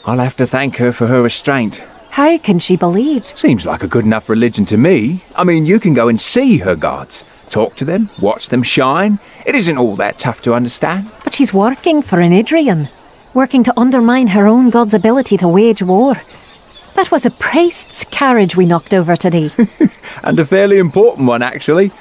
I'll have to thank her for her restraint. How can she believe? Seems like a good enough religion to me. I mean, you can go and see her gods. Talk to them, watch them shine. It isn't all that tough to understand. But she's working for an Idrian. Working to undermine her own god's ability to wage war. That was a priest's carriage we knocked over today. And a fairly important one, actually.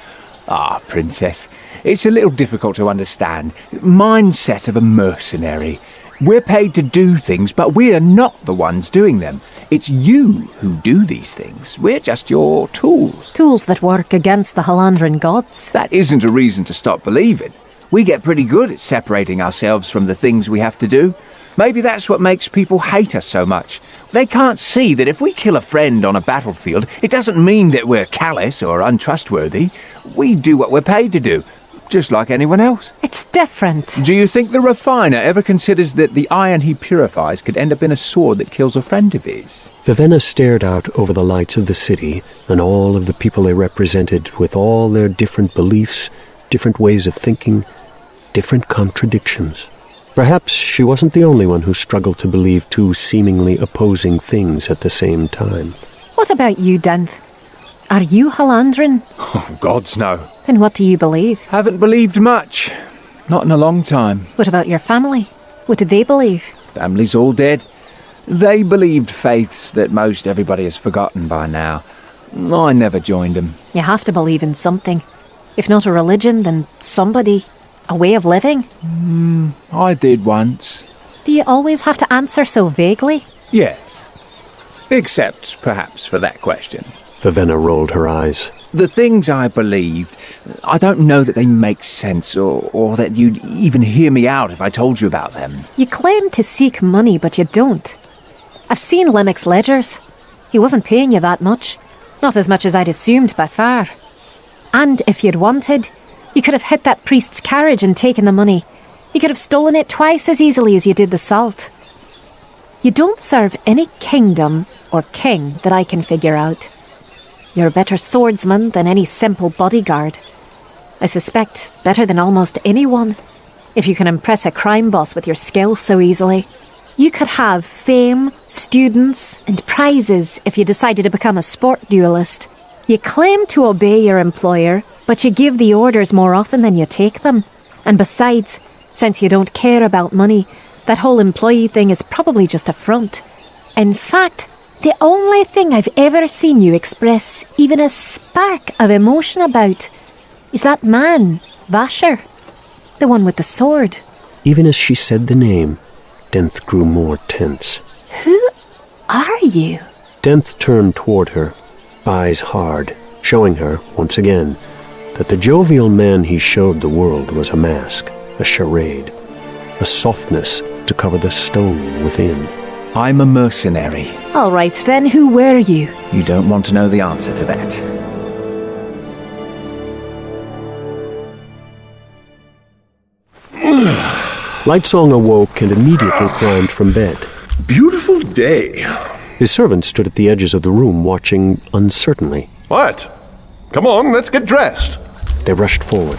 Ah, Princess, it's a little difficult to understand. Mindset of a mercenary. We're paid to do things, but we're not the ones doing them. It's you who do these things. We're just your tools. Tools that work against the Halandran gods. That isn't a reason to stop believing. We get pretty good at separating ourselves from the things we have to do. Maybe that's what makes people hate us so much. They can't see that if we kill a friend on a battlefield, it doesn't mean that we're callous or untrustworthy. We do what we're paid to do, just like anyone else. It's different. Do you think the refiner ever considers that the iron he purifies could end up in a sword that kills a friend of his? Vivenna stared out over the lights of the city and all of the people they represented with all their different beliefs, different ways of thinking, different contradictions. Perhaps she wasn't the only one who struggled to believe 2 seemingly opposing things at the same time. What about you, Denth? Are you Halandran? Oh, gods no. And what do you believe? Haven't believed much. Not in a long time. What about your family? What did they believe? Family's all dead. They believed faiths that most everybody has forgotten by now. I never joined them. You have to believe in something. If not a religion, then somebody. A way of living? I did once. Do you always have to answer so vaguely? Yes. Except, perhaps, for that question. Vivenna rolled her eyes. The things I believed, I don't know that they make sense, or that you'd even hear me out if I told you about them. You claim to seek money, but you don't. I've seen Lemmick's ledgers. He wasn't paying you that much. Not as much as I'd assumed by far. And if you'd wanted, you could have hit that priest's carriage and taken the money. You could have stolen it twice as easily as you did the salt. You don't serve any kingdom or king that I can figure out. You're a better swordsman than any simple bodyguard. I suspect better than almost anyone, if you can impress a crime boss with your skill so easily. You could have fame, students, and prizes if you decided to become a sport duelist. You claim to obey your employer, but you give the orders more often than you take them. And besides, since you don't care about money, that whole employee thing is probably just a front. In fact, the only thing I've ever seen you express even a spark of emotion about is that man, Vasher, the one with the sword. Even as she said the name, Denth grew more tense. Who are you? Denth turned toward her, eyes hard, showing her, once again, that the jovial man he showed the world was a mask, a charade, a softness to cover the stone within. I'm a mercenary. All right, then, who were you? You don't want to know the answer to that. Lightsong awoke and immediately climbed from bed. Beautiful day. His servant stood at the edges of the room, watching uncertainly. What? Come on, let's get dressed. They rushed forward.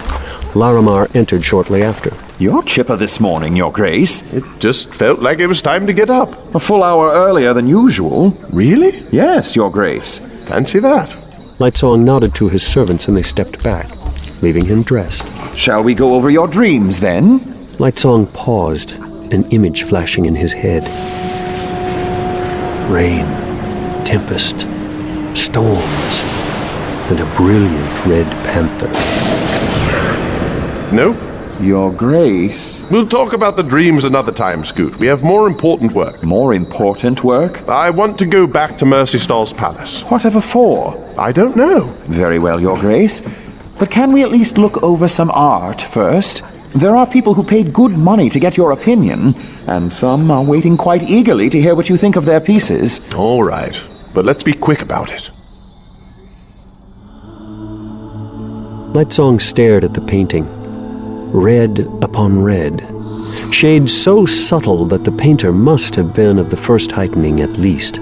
Laramar entered shortly after. You're chipper this morning, Your Grace. It just felt like it was time to get up. A full hour earlier than usual. Really? Yes, Your Grace. Fancy that. Lightsong nodded to his servants and they stepped back, leaving him dressed. Shall we go over your dreams, then? Lightsong paused, an image flashing in his head. Rain, tempest, storms, and a brilliant red panther. Nope. Your Grace. We'll talk about the dreams another time, Scoot. We have more important work. More important work? I want to go back to Mercystall's palace. Whatever for? I don't know. Very well, Your Grace. But can we at least look over some art first? There are people who paid good money to get your opinion, and some are waiting quite eagerly to hear what you think of their pieces. All right, but let's be quick about it. Lightsong stared at the painting. Red upon red. Shades so subtle that the painter must have been of the first heightening at least.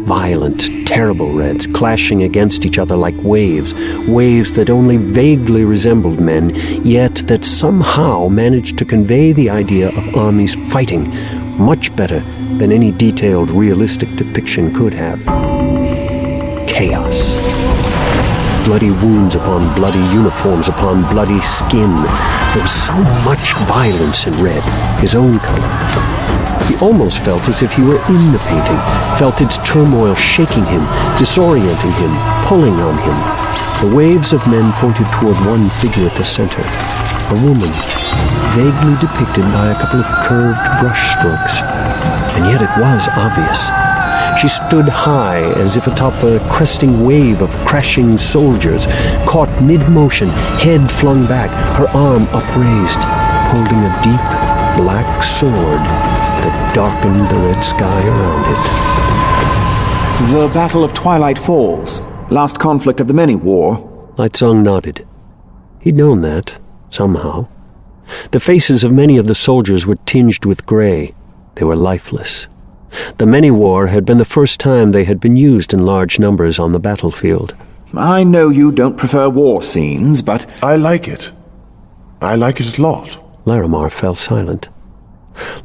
Violent, terrible reds clashing against each other like waves, waves that only vaguely resembled men, yet that somehow managed to convey the idea of armies fighting much better than any detailed, realistic depiction could have. Chaos. Bloody wounds upon bloody uniforms upon bloody skin. There was so much violence in red, his own color. He almost felt as if he were in the painting, felt its turmoil shaking him, disorienting him, pulling on him. The waves of men pointed toward one figure at the center, a woman, vaguely depicted by a couple of curved brush strokes. And yet it was obvious. She stood high, as if atop a cresting wave of crashing soldiers, caught mid-motion, head flung back, her arm upraised, holding a deep, black sword that darkened the red sky around it. The Battle of Twilight Falls. Last conflict of the Many War. Lightsong nodded. He'd known that, somehow. The faces of many of the soldiers were tinged with gray. They were lifeless. The Many War had been the first time they had been used in large numbers on the battlefield. I know you don't prefer war scenes, but... I like it. I like it a lot. Laramar fell silent.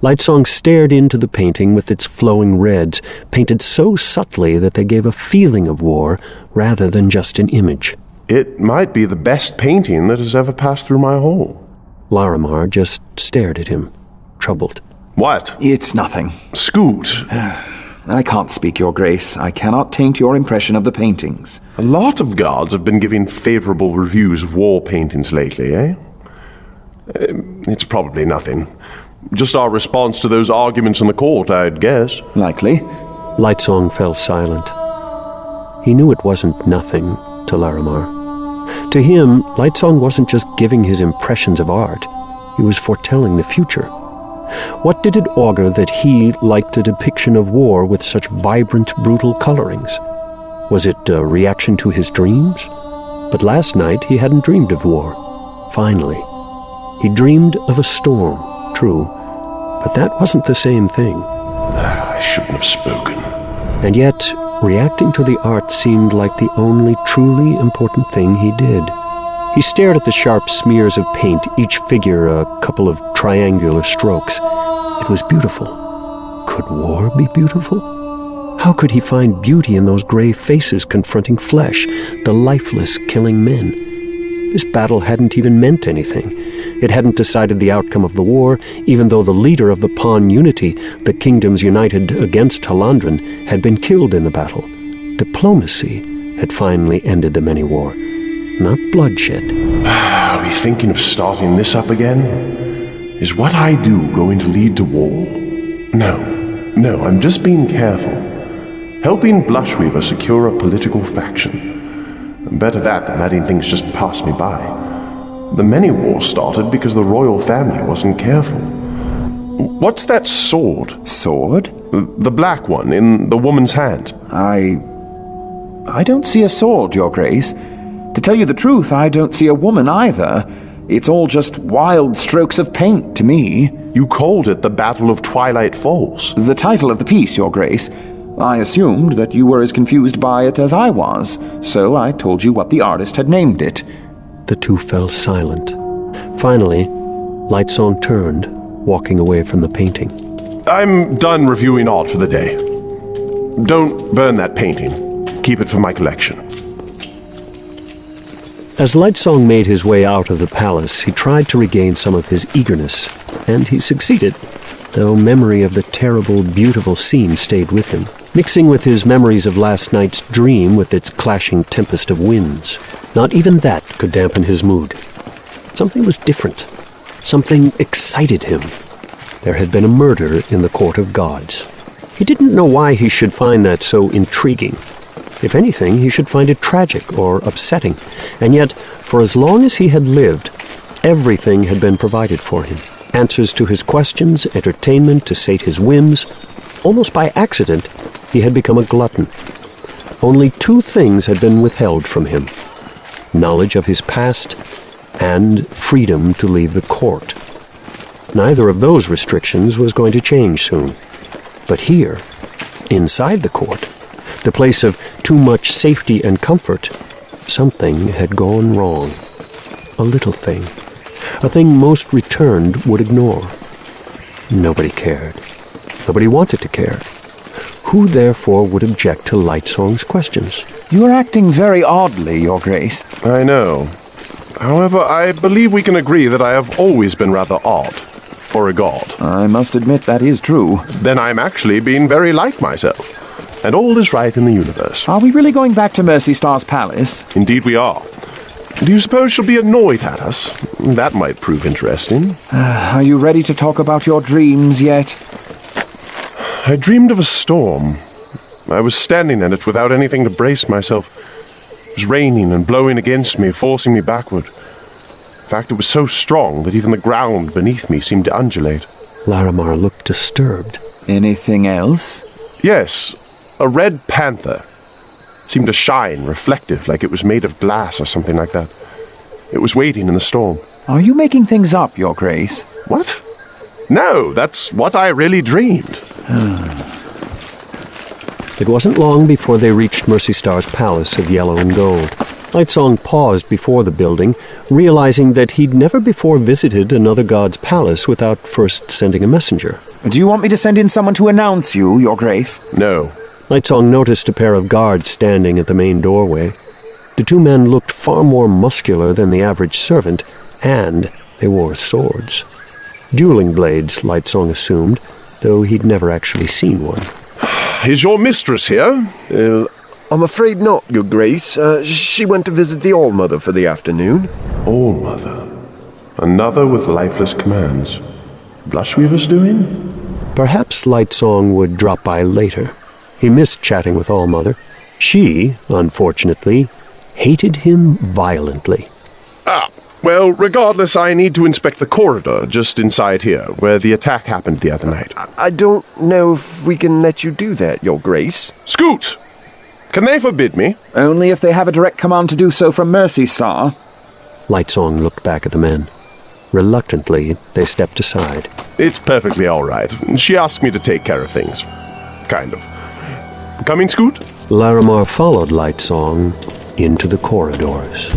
Lightsong stared into the painting with its flowing reds, painted so subtly that they gave a feeling of war rather than just an image. It might be the best painting that has ever passed through my hall. Laramar just stared at him, troubled. What? It's nothing. Scoot. I can't speak, Your Grace. I cannot taint your impression of the paintings. A lot of guards have been giving favorable reviews of war paintings lately, eh? It's probably nothing. Just our response to those arguments in the court, I'd guess. Likely. Lightsong fell silent. He knew it wasn't nothing to Laramar. To him, Lightsong wasn't just giving his impressions of art. He was foretelling the future. What did it augur that he liked a depiction of war with such vibrant, brutal colorings? Was it a reaction to his dreams? But last night he hadn't dreamed of war. Finally. He dreamed of a storm, true, but that wasn't the same thing. I shouldn't have spoken. And yet, reacting to the art seemed like the only truly important thing he did. He stared at the sharp smears of paint, each figure a couple of triangular strokes. It was beautiful. Could war be beautiful? How could he find beauty in those gray faces confronting flesh, the lifeless killing men? This battle hadn't even meant anything. It hadn't decided the outcome of the war, even though the leader of the Pawn Unity, the kingdoms united against Halandren, had been killed in the battle. Diplomacy had finally ended the Many War, not bloodshed. Are we thinking of starting this up again? Is what I do going to lead to war? No, I'm just being careful. Helping Blushweaver secure a political faction. Better that than letting things just pass me by. The many wars started because the royal family wasn't careful. What's that sword? Sword? The black one in the woman's hand. I don't see a sword, Your Grace. To tell you the truth, I don't see a woman either. It's all just wild strokes of paint to me. You called it the Battle of Twilight Falls. The title of the piece, Your Grace. I assumed that you were as confused by it as I was, so I told you what the artist had named it. The two fell silent. Finally, Lightsong turned, walking away from the painting. I'm done reviewing art for the day. Don't burn that painting. Keep it for my collection. As Lightsong made his way out of the palace, he tried to regain some of his eagerness, and he succeeded, though memory of the terrible, beautiful scene stayed with him, mixing with his memories of last night's dream with its clashing tempest of winds. Not even that could dampen his mood. Something was different. Something excited him. There had been a murder in the Court of Gods. He didn't know why he should find that so intriguing. If anything, he should find it tragic or upsetting. And yet, for as long as he had lived, everything had been provided for him. Answers to his questions, entertainment to sate his whims. Almost by accident, he had become a glutton. Only two things had been withheld from him: knowledge of his past and freedom to leave the court. Neither of those restrictions was going to change soon. But here, inside the court, the place of too much safety and comfort, something had gone wrong. A little thing. A thing most returned would ignore. Nobody cared. Nobody wanted to care. Who therefore would object to Lightsong's questions? You are acting very oddly, Your Grace. I know. However, I believe we can agree that I have always been rather odd. For a god. I must admit that is true. Then I'm actually being very like myself. And all is right in the universe. Are we really going back to Mercy Star's palace? Indeed we are. Do you suppose she'll be annoyed at us? That might prove interesting. Are you ready to talk about your dreams yet? I dreamed of a storm. I was standing in it without anything to brace myself. It was raining and blowing against me, forcing me backward. In fact, it was so strong that even the ground beneath me seemed to undulate. Larimar looked disturbed. Anything else? Yes, a red panther. It seemed to shine, reflective, like it was made of glass or something like that. It was waiting in the storm. Are you making things up, Your Grace? What? No, that's what I really dreamed. It wasn't long before they reached Mercy Star's palace of yellow and gold. Lightsong paused before the building, realizing that he'd never before visited another god's palace without first sending a messenger. Do you want me to send in someone to announce you, Your Grace? No. Lightsong noticed a pair of guards standing at the main doorway. The two men looked far more muscular than the average servant, and they wore swords. Dueling blades, Lightsong assumed, though he'd never actually seen one. Is your mistress here? I'm afraid not, Your Grace. She went to visit the All-Mother for the afternoon. All-Mother? Another with lifeless commands. Blushweaver's doing? Perhaps Lightsong would drop by later. He missed chatting with All-Mother. She, unfortunately, hated him violently. Well, regardless, I need to inspect the corridor just inside here, where the attack happened the other night. I don't know if we can let you do that, Your Grace. Scoot! Can they forbid me? Only if they have a direct command to do so from Mercy Star. Lightsong looked back at the men. Reluctantly, they stepped aside. It's perfectly all right. She asked me to take care of things. Kind of. Coming, Scoot? Larimar followed Lightsong into the corridors.